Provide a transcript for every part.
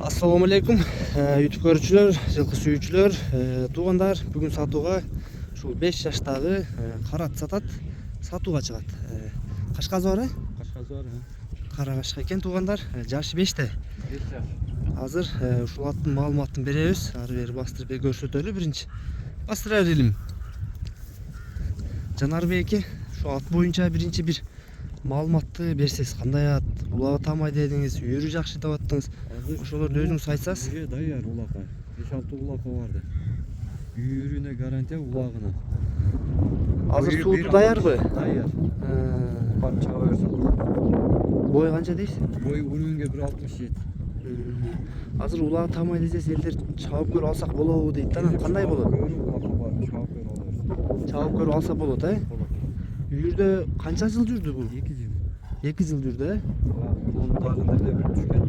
Assalamu alaikum YouTube көрүүчүлөр, жылкы сүйүүчүлөр, туугандар. Бүгүн сатууга ушул 5 жаштагы карат сатат, сатууга чыгат. Кашказы бар, Кашказы бар. Кара кашка экен туугандар. Жашы 5те. 5 жаш. Азыр ушул аттын маалыматын беребиз. Ары бери бастырып көрсөтөлү. Биринчи бастыра берелим. Жанарбек эке, ушул ат боюнча биринчи бир маалыматты берсеңиз, кандай ат? Улагы тамай дедиңиз, үйүрү жакшы деп аттыңыз. Ошолорду өзүңүз айтсаңыз. Даяр улакка. 5-6 улакка барды. Үйүрүнө гарантия улагына. Азыр сууту даярбы? Даяр. Бар чаба берсем. Бою канча дейсиз? Бою өрүнгө 1.67. Азыр улагы тамай десеңиз, элдер чабып көрүп алсак болобу дейт да. Кандай болот? Улакка бар, чабып көрүп алабыз. Чабып көрүп алса болот, Болот. Үйүрдө канча жыл жүрдү бул? 2 жыл. 2 жыл жүрдү, Кулундагы нерде бир түшкөн.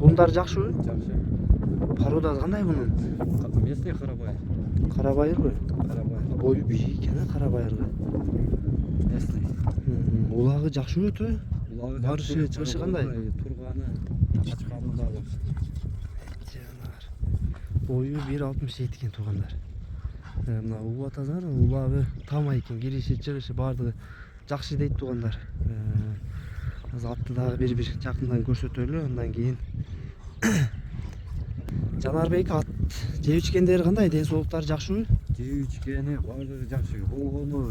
Кулундар жакшыбы? Жакшы. Породасы кандай бунун? Местный карабай. Карабайырбы? Карабай. Бою бийик экен, карабайырга. Местный. Улагы жакшы өтө. Улагы Барышы, чыгышы кандай? Турганы, ачканы да бар. Жанар. Бою 1.67 экен туугандар. Мына убатазар, улагы тамай экен, кириши, чыгышы бардыгы жакшы дейт туугандар. Азыр атты дагы бир жакындан көрсөтөлү, андан кийин Жанарбек ат жеп ичкендери кандай? Ден соолуктары жакшыбы? Жеп ичкени баардыгы жакшы. Болгону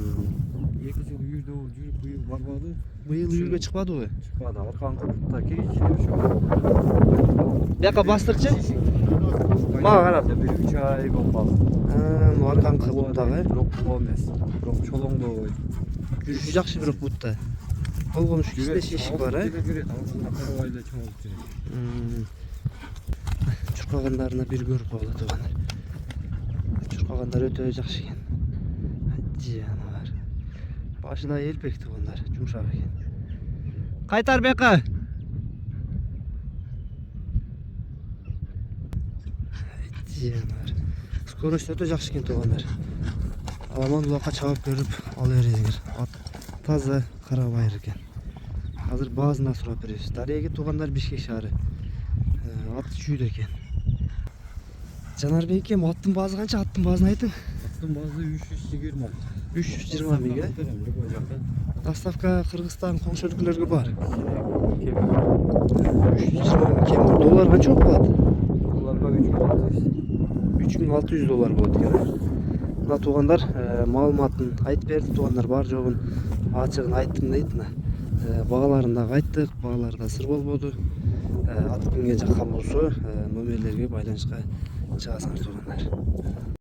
2 жыл үйүрдө жүрүп быйыл барбады. Быйыл үйүргө чыкпадыбы? Чыкпады. Арканкы бутта кийичине ошо. Бияка бастырчы? Мага карап. Бир 3 ай болмак. Арканкы буттагы. Бирок бул эмес. Бирок чолоңдоо. Жүрүшү жакшы бирок бутта. Болгону ушу кичине шешик бар, Карабайда чоңолуп жүрөт. Чуркагандарына бир көрүп калды туугандар. Чуркагандар өтө жакшы экен. Жанар. Башы да элпек туугандар, жумшак экен. Кайтар бияка. Жанар. Скорость өтө жакшы экен туугандар. Аламан улакка чабып көрүп ала бериңер. Ат таза карабайыр экен. Азыр баазына сурап беребиз. Дареги туугандар Бишкек шаары. Ат чүйдө экен. Жанарбек эке, аттын баазы канча? Аттын баазын айтың. Аттын баазы 320. 320 миңге. Любой жакта. Доставка Кыргызстан коңшу өлкөлөргө бар. 320 320 кем. Доллар канча болуп калат? Буларга 3600 доллар болот экен. Мына туугандар маалыматын айтып берди туугандар, бар жогун ачыгын айттым дейт мына. Багаларын дагы айттык, багалар да сыр болбоду. Ат кимге жаккан болсо номерлерге байланышка чыгасыңар туугандар.